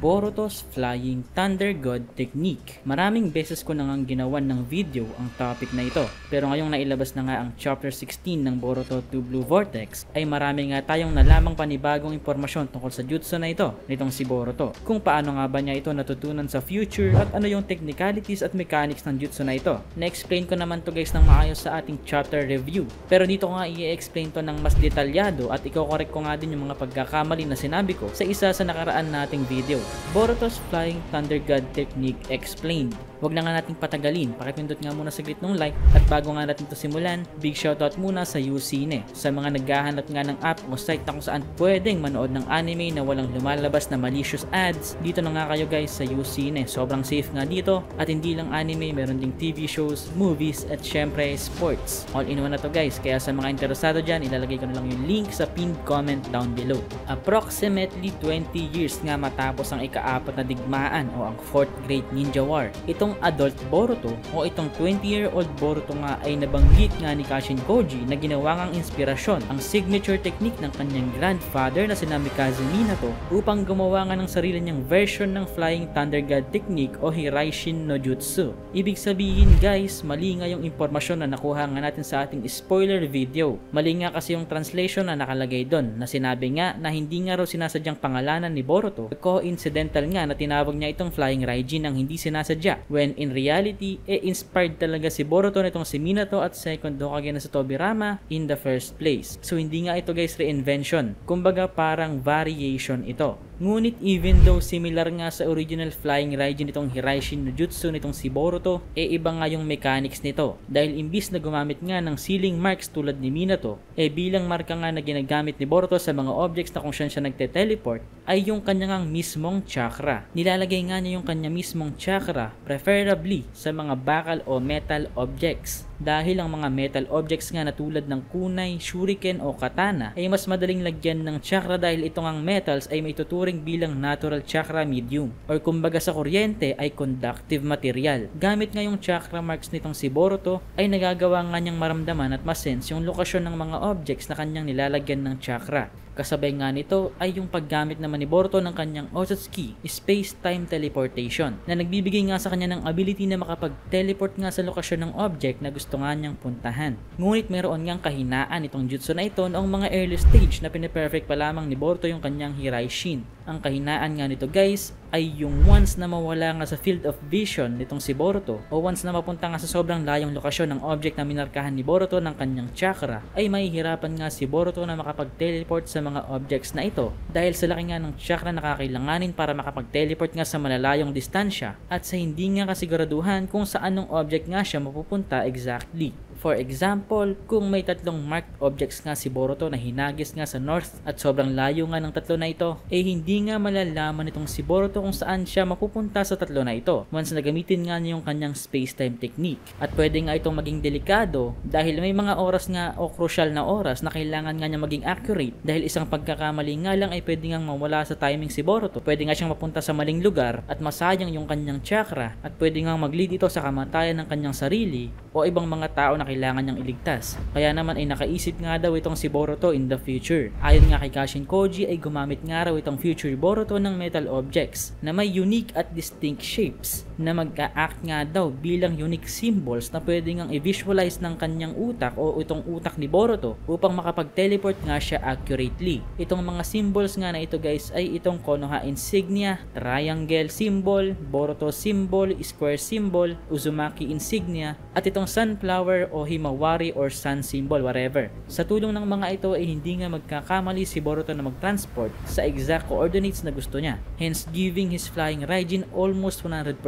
Boruto's Flying Thunder God Technique. Maraming beses ko nang ginawan ng video ang topic na ito, pero ngayong nailabas na nga ang Chapter 16 ng Boruto 2 Blue Vortex ay marami nga tayong nalamang panibagong impormasyon tungkol sa jutsu na ito nitong si Boruto. Kung paano nga ba niya ito natutunan sa future at ano yung technicalities at mechanics ng jutsu na ito. Na-explain ko naman to guys ng maayos sa ating chapter review, pero dito ko nga i-explain to ng mas detalyado at i-correct ko nga din yung mga pagkakamali na sinabi ko sa isa sa nakaraan nating video. Boruto's Flying Thunder God Technique Explained. Huwag na nga nating patagalin, pakipindot nga muna saglit ng like at bago nga natin to simulan, big shoutout muna sa Usine. Sa mga naghahanap nga ng app o site na kung saan pwedeng manood ng anime na walang lumalabas na malicious ads, dito na nga kayo guys sa Usine. Sobrang safe nga dito at hindi lang anime, meron ding TV shows, movies at syempre sports. All in one na to guys, kaya sa mga interesado dyan, ilalagay ko na lang yung link sa pinned comment down below. Approximately 20 years nga matapos ang ika-4 na digmaan o ang 4th Great Ninja War, itong adult Boruto o itong 20-year-old Boruto nga ay nabanggit nga ni Kashin Koji na ginawa ngang inspirasyon ang signature technique ng kanyang grandfather na si Namikaze Minato upang gumawa nga ng sarili niyang version ng Flying Thunder God Technique o Hiraishin no Jutsu. Ibig sabihin guys, mali nga yung impormasyon na nakuha nga natin sa ating spoiler video. Mali nga kasi yung translation na nakalagay doon na sinabi nga na hindi nga raw sinasadyang pangalanan ni Boruto. Coincidental nga na tinawag niya itong Flying Raijin ng hindi sinasadya, when in reality, inspired talaga si Boruto nitong si Minato at second Hokage na si Tobirama in the first place. So hindi nga ito guys reinvention, kumbaga parang variation ito. Ngunit even though similar nga sa original Flying Raijin nitong Hiraishin no Jutsu nitong si Boruto, iba nga yung mechanics nito. Dahil imbis na gumamit nga ng sealing marks tulad ni Minato, bilang marka nga na ginagamit ni Boruto sa mga objects na kung saan siya nagte-teleport, ay yung kanyang mismong chakra. Nilalagay nga niya yung kanyang mismong chakra, preferably sa mga bakal o metal objects. Dahil ang mga metal objects nga na tulad ng kunai, shuriken o katana ay mas madaling lagyan ng chakra dahil itong ang metals ay may tuturing bilang natural chakra medium or kumbaga sa kuryente ay conductive material. Gamit nga yung chakra marks nitong si Boruto ay nagagawa nga niyang maramdaman at masense yung lokasyon ng mga objects na kanyang nilalagyan ng chakra. Kasabay nga nito ay yung paggamit naman ni Boruto ng kanyang Otsutsuki, Space-Time Teleportation, na nagbibigay nga sa kanya ng ability na makapag-teleport nga sa lokasyon ng object na gusto nga niyang puntahan. Ngunit meron ngang kahinaan itong jutsu na ito noong mga early stage na piniperfect pa lamang ni Boruto yung kanyang Hiraishin. Ang kahinaan nga nito guys ay yung once na mawala nga sa field of vision nitong si Boruto o once na mapunta nga sa sobrang layong lokasyon ng object na minarkahan ni Boruto ng kanyang chakra, ay mahihirapan nga si Boruto na makapag-teleport sa mga objects na ito dahil sa laki nga ng chakra na kakailanganin para makapag-teleport nga sa malalayong distansya at sa hindi nga kasiguraduhan kung saan ng object nga siya mapupunta exactly. For example, kung may tatlong marked objects nga si Boruto na hinagis nga sa north at sobrang layo nga ng tatlo na ito, hindi nga malalaman itong si Boruto kung saan siya mapupunta sa tatlo na ito once na gamitin nga niya yung kanyang space-time technique. At pwede nga itong maging delikado dahil may mga oras nga o crucial na oras na kailangan nga niya maging accurate dahil isang pagkakamali nga lang ay pwede nga mawala sa timing si Boruto. Pwede nga siyang mapunta sa maling lugar at masayang yung kanyang chakra at pwede nga mag-lead ito sa kamatayan ng kanyang sarili o ibang mga tao na kailangan niyang iligtas. Kaya naman ay nakaisip nga daw itong si Boruto in the future. Ayon nga kay Kashin Koji ay gumamit nga raw itong future Boruto ng metal objects na may unique at distinct shapes na mag-a-act nga daw bilang unique symbols na pwede ngang i-visualize ng kanyang utak o itong utak ni Boruto upang makapag-teleport nga siya accurately. Itong mga symbols nga na ito guys ay itong Konoha insignia, triangle symbol, Boruto symbol, square symbol, Uzumaki insignia, at itong sunflower o himawari or sun symbol, whatever. Sa tulong ng mga ito ay hindi nga magkakamali si Boruto na mag-transport sa exact coordinates na gusto niya, hence giving his Flying Raijin almost 100%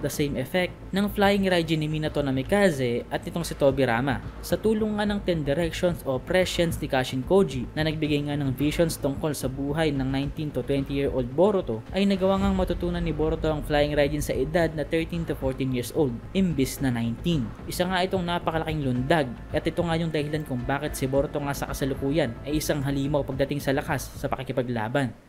the same effect ng Flying Raijin ni Minato Namikaze at itong si Tobirama. Sa tulong nga ng 10 directions o prescience ni Kashin Koji na nagbigay nga ng visions tungkol sa buhay ng 19 to 20-year-old Boruto, ay nagawa ngang matutunan ni Boruto ang Flying Raijin sa edad na 13 to 14 years old imbis na 19. Isa nga itong napakalaking lundag at ito nga yung dahilan kung bakit si Boruto nga sa kasalukuyan ay isang halimaw pagdating sa lakas sa pakikipaglaban.